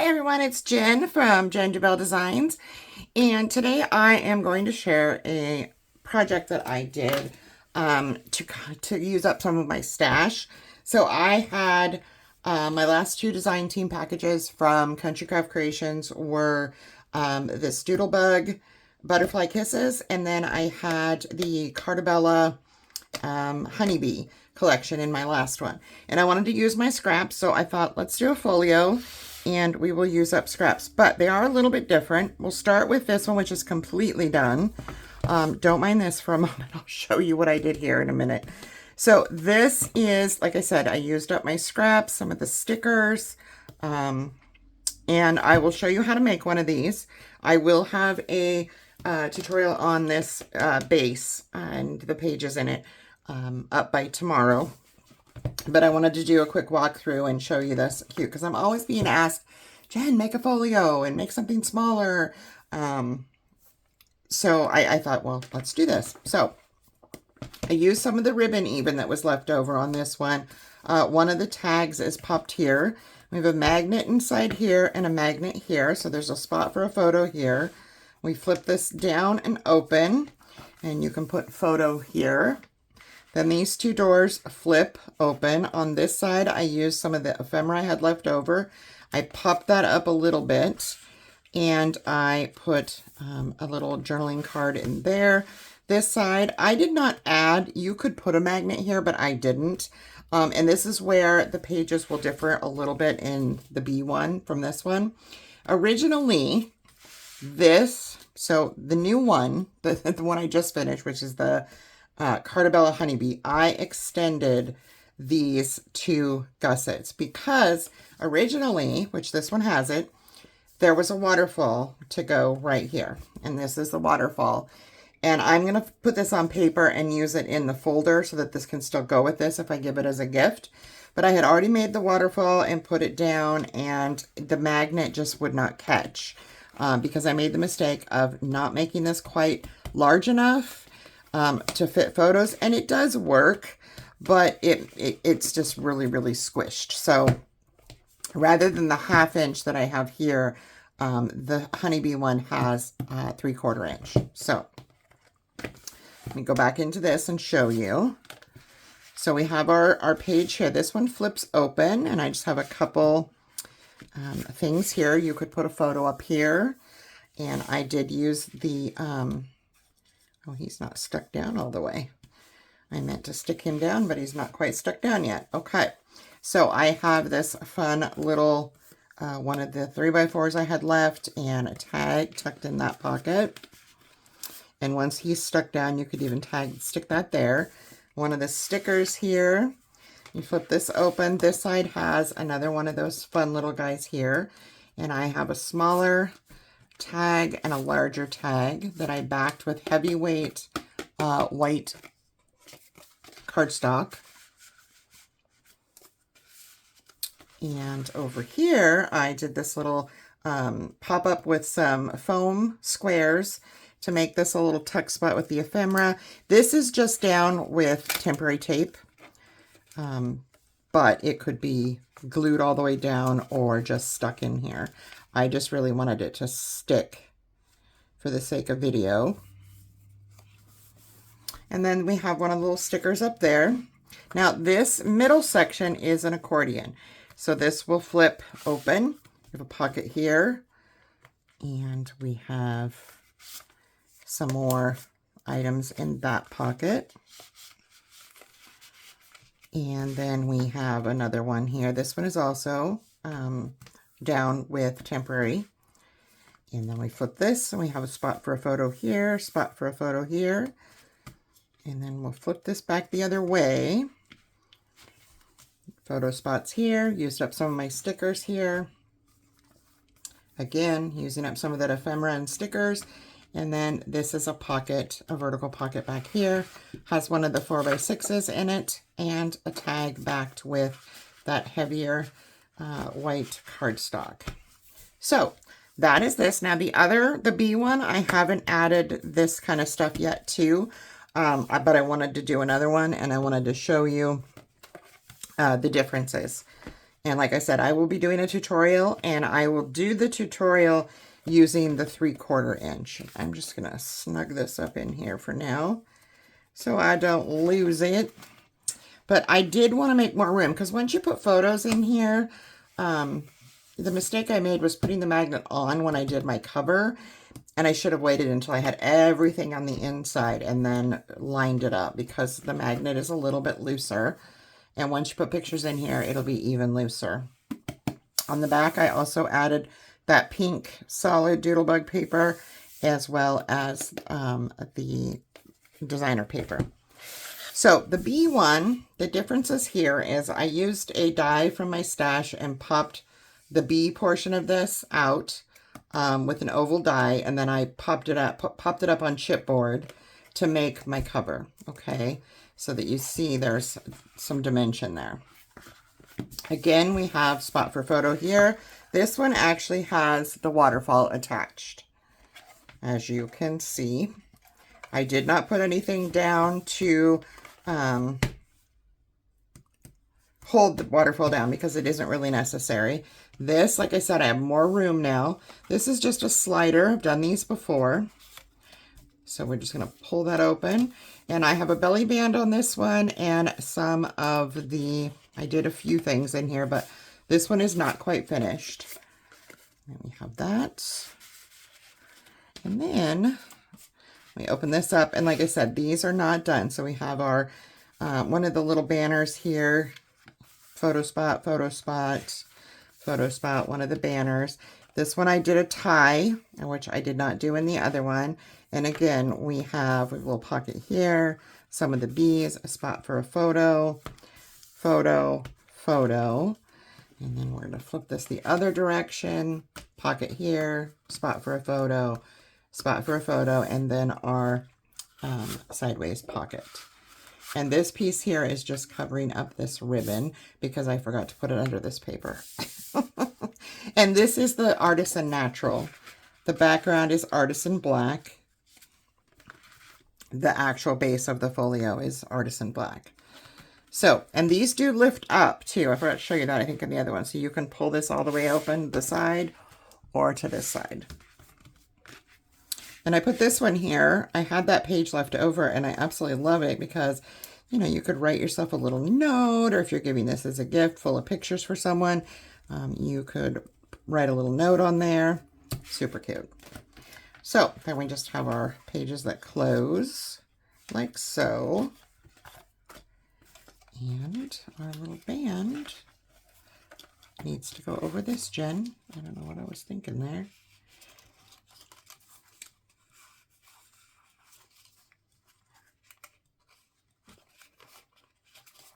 Hi everyone, it's Jen from Gingerbell Designs, and today I am going to share a project that I did to use up some of my stash. So I had my last two design team packages from Country Craft Creations were this Doodlebug Butterfly Kisses, and then I had the Carta Honeybee collection in my last one. And I wanted to use my scraps, so I thought let's do a folio and we will use up scraps. But they are a little bit different. We'll start with this one, which is completely done. Don't mind this for a moment. I'll show you what I did here in a minute. So this is, like I said, I used up my scraps, some of the stickers, and I will show you how to make one of these. I will have a tutorial on this base and the pages in it up by tomorrow. But I wanted to do a quick walkthrough and show you this cute, because I'm always being asked, Jen, make a folio and make something smaller. So I thought, well, let's do this. So I used some of the ribbon even that was left over on this one. One of the tags is popped here. We have a magnet inside here and a magnet here. So there's a spot for a photo here. We flip this down and open, and you can put photo here. Then these two doors flip open. On this side, I used some of the ephemera I had left over. I popped that up a little bit, and I put a little journaling card in there. This side, I did not add. You could put a magnet here, but I didn't. And this is where the pages will differ a little bit in the B1 from this one. Originally, so the new one, the one I just finished, which is the Carta Honeybee, I extended these two gussets because originally, which this one has it, there was a waterfall to go right here. And this is the waterfall. And I'm going to put this on paper and use it in the folder so that this can still go with this if I give it as a gift. But I had already made the waterfall and put it down, and the magnet just would not catch because I made the mistake of not making this quite large enough to fit photos, and it does work, but it's just really, really squished. So rather than the 1/2 inch that I have here, the Honeybee one has 3/4 inch. So let me go back into this and show you. So we have our page here. This one flips open, and I just have a couple things here. You could put a photo up here, and I did use the oh, he's not stuck down all the way. I meant to stick him down, but he's not quite stuck down yet. Okay, so I have this fun little one of the 3x4s I had left, and a tag tucked in that pocket. And once he's stuck down, you could even stick that there. One of the stickers here. You flip this open. This side has another one of those fun little guys here. And I have a smaller tag and a larger tag that I backed with heavyweight white cardstock. And over here, I did this little pop-up with some foam squares to make this a little tuck spot with the ephemera. This is just down with temporary tape, but it could be glued all the way down or just stuck in here. I just really wanted it to stick for the sake of video. And then we have one of the little stickers up there. Now this middle section is an accordion. So this will flip open. We have a pocket here, and we have some more items in that pocket. And then we have another one here. This one is also down with temporary. And then we flip this, and we have a spot for a photo here, spot for a photo here. And then we'll flip this back the other way. Photo spots here. Used up some of my stickers here. Again, using up some of that ephemera and stickers. And then this is a pocket, a vertical pocket back here. Has one of the 4x6s in it, and a tag backed with that heavier white cardstock. So that is this. Now the B one, I haven't added this kind of stuff yet too, but I wanted to do another one, and I wanted to show you the differences. And like I said, I will be doing a tutorial, and I will do the tutorial using the 3/4 inch. I'm just going to snug this up in here for now so I don't lose it. But I did want to make more room, because once you put photos in here, the mistake I made was putting the magnet on when I did my cover, and I should have waited until I had everything on the inside and then lined it up, because the magnet is a little bit looser. And once you put pictures in here, it'll be even looser. On the back, I also added that pink solid Doodlebug paper, as well as the designer paper. So the B one, the differences here is I used a die from my stash and popped the B portion of this out with an oval die, and then I popped it up on chipboard to make my cover. Okay, so that you see there's some dimension there. Again, we have spot for photo here. This one actually has the waterfall attached. As you can see, I did not put anything down to hold the waterfall down, because it isn't really necessary. This, like I said, I have more room now. This is just a slider. I've done these before. So we're just going to pull that open. And I have a belly band on this one, and some of the, I did a few things in here, but this one is not quite finished. And we have that. And then we open this up, and like I said, these are not done. So we have our, one of the little banners here, photo spot, photo spot, photo spot, one of the banners. This one I did a tie, which I did not do in the other one. And again, we have a little pocket here, some of the B's, a spot for a photo, photo, photo. And then we're going to flip this the other direction, pocket here, spot for a photo, spot for a photo, and then our sideways pocket. And this piece here is just covering up this ribbon, because I forgot to put it under this paper. And this is the Artisan Natural. The background is Artisan Black. The actual base of the folio is Artisan Black. So, and these do lift up too. I forgot to show you that, I think, in the other one. So you can pull this all the way open, the side or to this side. And I put this one here. I had that page left over, and I absolutely love it, because, you know, you could write yourself a little note, or if you're giving this as a gift full of pictures for someone, you could write a little note on there. Super cute. So then we just have our pages that close like so. And our little band needs to go over this, Jen. I don't know what I was thinking there.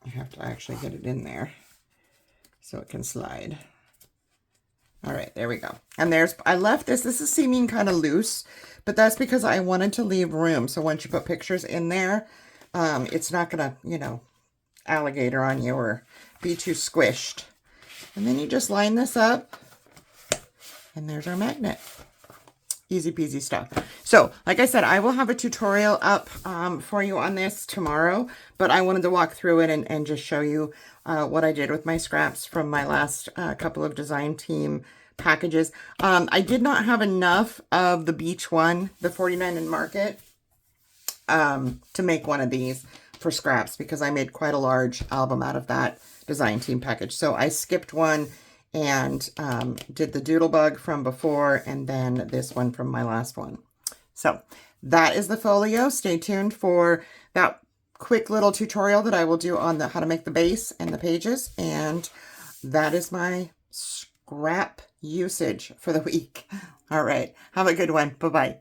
I have to actually get it in there so it can slide. All right, there we go. And there's, I left this is seeming kind of loose, but that's because I wanted to leave room. So once you put pictures in there, it's not gonna, you know, alligator on you or be too squished. And then you just line this up, and there's our magnet. Easy peasy stuff. So, like I said, I will have a tutorial up for you on this tomorrow, but I wanted to walk through it and just show you what I did with my scraps from my last couple of design team packages. I did not have enough of the beach one, the 49 in Market, to make one of these for scraps, because I made quite a large album out of that design team package. So I skipped one and did the Doodlebug from before, and then this one from my last one. So that is the folio. Stay tuned for that quick little tutorial that I will do on the how to make the base and the pages. And that is my scrap usage for the week. All right. Have a good one. Bye-bye.